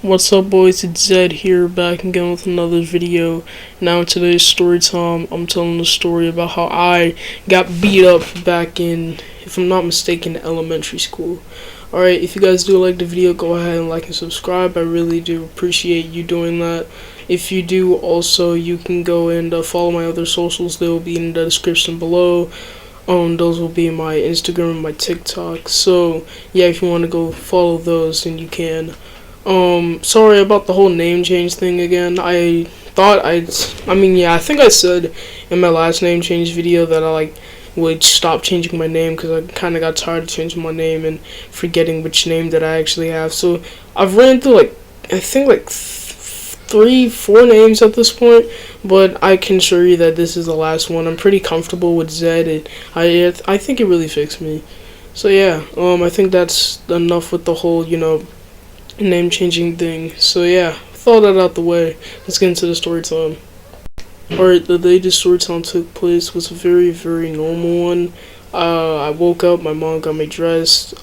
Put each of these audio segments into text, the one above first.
What's up, boys? It's Zed here, back again with another video. Now in today's story time, I'm telling the story about how I got beat up back in, if I'm not mistaken, elementary school. Alright, if you guys do like the video, go ahead and like and subscribe. I really do appreciate you doing that. If you do, also, you can go and follow my other socials. They will be in the description below. Those will be my Instagram and my TikTok. So, yeah, if you want to go follow those, then you can. Sorry about the whole name change thing again. I think I said in my last name change video that I would stop changing my name because I kind of got tired of changing my name and forgetting which name that I actually have. So I've ran through I think 3-4 names at this point, but I can assure you that this is the last one. I'm pretty comfortable with Zed. I think it really fixed me. So yeah, I think that's enough with the whole name changing thing. So yeah, with all that out the way, let's get into the story time. Alright, the day the story time took place was a very, very normal one. I woke up, my mom got me dressed,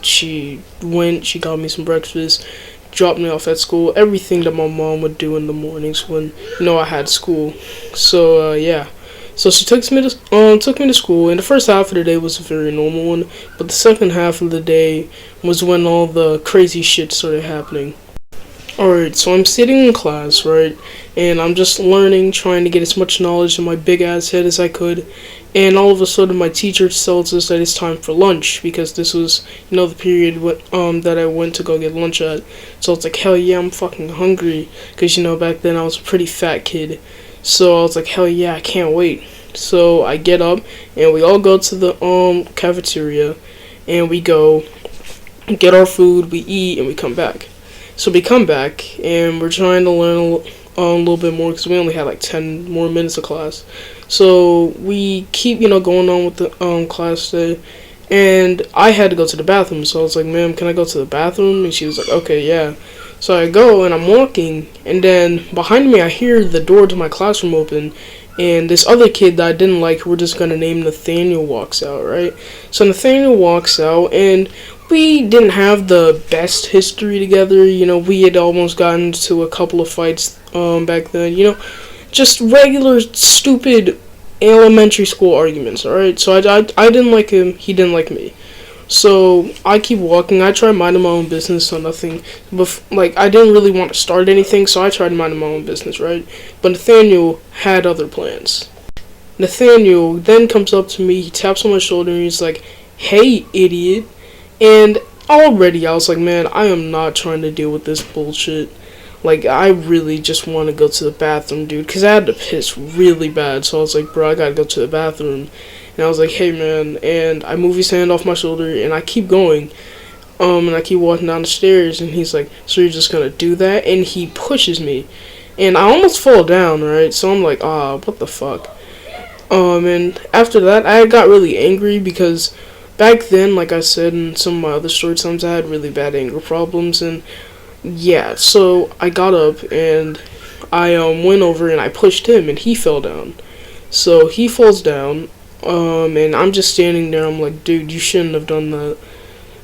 she got me some breakfast, dropped me off at school, everything that my mom would do in the mornings when, I had school. So, yeah. So she took me to school, and the first half of the day was a very normal one, but the second half of the day was when all the crazy shit started happening. Alright, so I'm sitting in class, right, and I'm just learning, trying to get as much knowledge in my big ass head as I could, and all of a sudden my teacher tells us that it's time for lunch, because this was, the period that I went to go get lunch at. So it's like, hell yeah, I'm fucking hungry, because, back then I was a pretty fat kid. So I was like, hell yeah, I can't wait. So I get up, and we all go to the cafeteria, and we go get our food, we eat, and we come back. So we come back, and we're trying to learn a little bit more, because we only had 10 more minutes of class. So we keep, going on with the class day, and I had to go to the bathroom. So I was like, ma'am, can I go to the bathroom? And she was like, okay, yeah. So I go, and I'm walking, and then behind me I hear the door to my classroom open, and this other kid that I didn't like, we're just gonna name Nathaniel, walks out, right? So Nathaniel walks out, and we didn't have the best history together. We had almost gotten into a couple of fights back then, just regular stupid elementary school arguments, alright? So I didn't like him, he didn't like me. So I keep walking. I try minding my own business, so nothing. But I didn't really want to start anything, so I tried minding my own business, right? But Nathaniel had other plans. Nathaniel then comes up to me. He taps on my shoulder, and he's like, "Hey, idiot!" And already I was like, "Man, I am not trying to deal with this bullshit. I really just want to go to the bathroom, dude, because I had to piss really bad." So I was like, "Bro, I gotta go to the bathroom." And I was like, hey man, and I move his hand off my shoulder, and I keep going, and I keep walking down the stairs, and he's like, so you're just gonna do that? And he pushes me, and I almost fall down, right? So I'm like, what the fuck? And after that, I got really angry, because back then, like I said in some of my other story times, I had really bad anger problems, and yeah, so I got up, and I went over, and I pushed him, and he fell down. So he falls down, and I'm just standing there. I'm like, dude, you shouldn't have done that.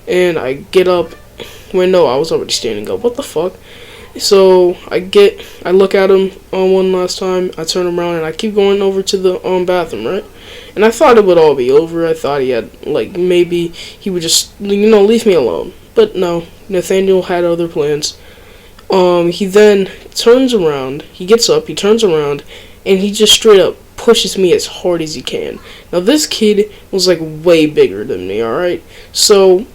And I get up. Wait, no, I was already standing up. What the fuck? So I look at him one last time. I turn around, and I keep going over to the bathroom, right? And I thought it would all be over. I thought he had maybe he would just leave me alone. But no, Nathaniel had other plans. He then turns around. He gets up. He turns around, and he just straight up pushes me as hard as he can. Now this kid was way bigger than me, alright? So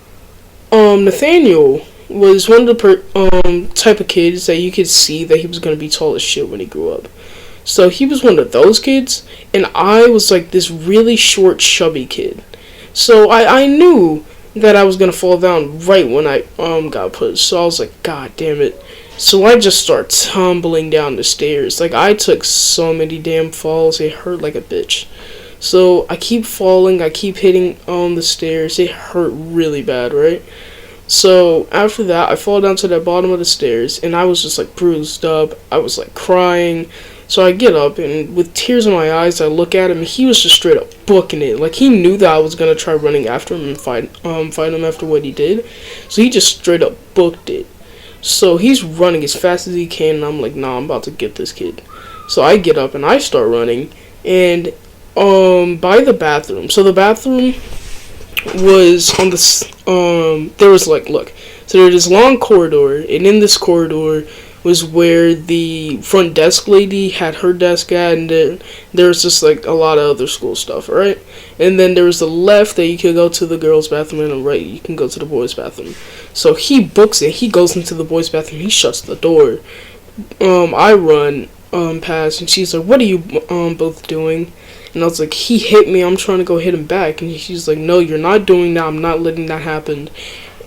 Nathaniel was one of the type of kids that you could see that he was gonna be tall as shit when he grew up. So he was one of those kids, and I was this really short, chubby kid. So I knew that I was gonna fall down right when I got pushed. So I was like, God damn it. So I just start tumbling down the stairs. I took so many damn falls, it hurt like a bitch. So I keep falling, I keep hitting on the stairs, it hurt really bad, right? So after that, I fall down to the bottom of the stairs, and I was just bruised up, I was crying. So I get up, and with tears in my eyes, I look at him, and he was just straight up booking it. He knew that I was gonna try running after him and fight him after what he did. So he just straight up booked it. So he's running as fast as he can, and I'm like, nah, I'm about to get this kid. So I get up and I start running, and by the bathroom. So the bathroom was on there was like, look, so there's this long corridor, and in this corridor was where the front desk lady had her desk at, and then there was just like a lot of other school stuff, right? And then there was the left that you could go to the girls' bathroom, and the right you can go to the boys' bathroom. So he books it, he goes into the boys' bathroom, he shuts the door. I run past, and she's like, what are you both doing? And I was like, he hit me, I'm trying to go hit him back. And she's like, no, you're not doing that, I'm not letting that happen.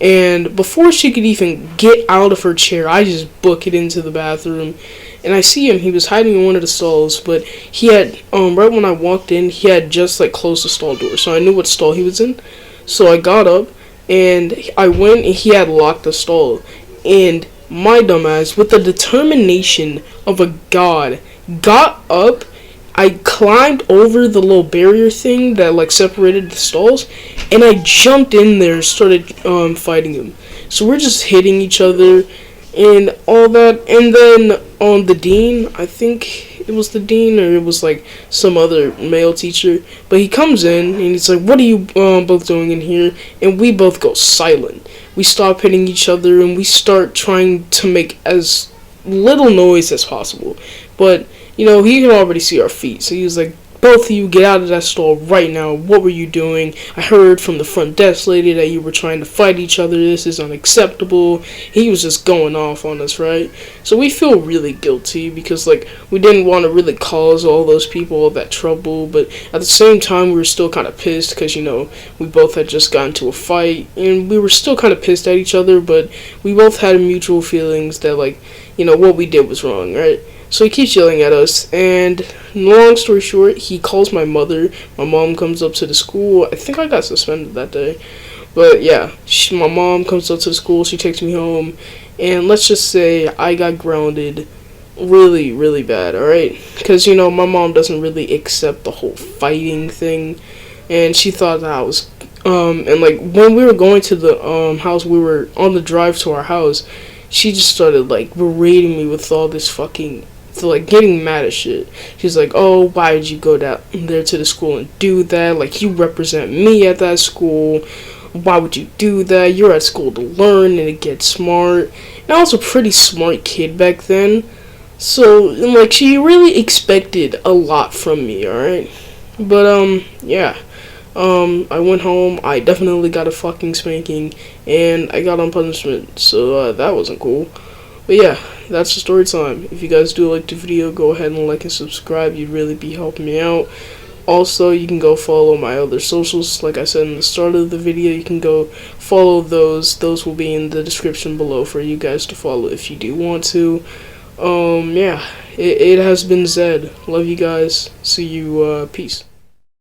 And before she could even get out of her chair, I just book it into the bathroom. And I see him, he was hiding in one of the stalls, but he had, right when I walked in, he had just like closed the stall door. So I knew what stall he was in. So I got up, and I went, and he had locked the stall. And my dumbass, with the determination of a god, got up. I climbed over the little barrier thing that like separated the stalls, and I jumped in there and started fighting him. So we're just hitting each other and all that. And then the dean, I think it was the dean, or it was like some other male teacher, but he comes in and he's like, what are you both doing in here? And we both go silent. We stop hitting each other, and we start trying to make as little noise as possible. But you know, he can already see our feet. So he was like, both of you get out of that stall right now. What were you doing? I heard from the front desk lady that you were trying to fight each other. This is unacceptable. He was just going off on us, right? So we feel really guilty because, like, we didn't want to really cause all those people all that trouble. But at the same time, we were still kind of pissed because, you know, we both had just gotten into a fight. And we were still kind of pissed at each other. But we both had mutual feelings that, like, you know, what we did was wrong, right? So he keeps yelling at us, and long story short, he calls my mother. My mom comes up to the school. I think I got suspended that day. But yeah, my mom comes up to the school, she takes me home, and let's just say I got grounded really, really bad, alright? Because, you know, my mom doesn't really accept the whole fighting thing, and she thought that I was, and like, when we were going to the house, we were on the drive to our house, she just started, like, berating me with all this fucking, so, like, getting mad at shit. She's like, oh, why did you go down there to the school and do that? Like, you represent me at that school. Why would you do that? You're at school to learn and to get smart. And I was a pretty smart kid back then. So, like, she really expected a lot from me, alright? But, yeah. I went home, I definitely got a fucking spanking, and I got on punishment, so, that wasn't cool. But yeah, that's the story time. If you guys do like the video, go ahead and like and subscribe. You'd really be helping me out. Also, you can go follow my other socials. Like I said in the start of the video, you can go follow those. Those will be in the description below for you guys to follow if you do want to. Yeah, it has been Zed. Love you guys. See you, peace.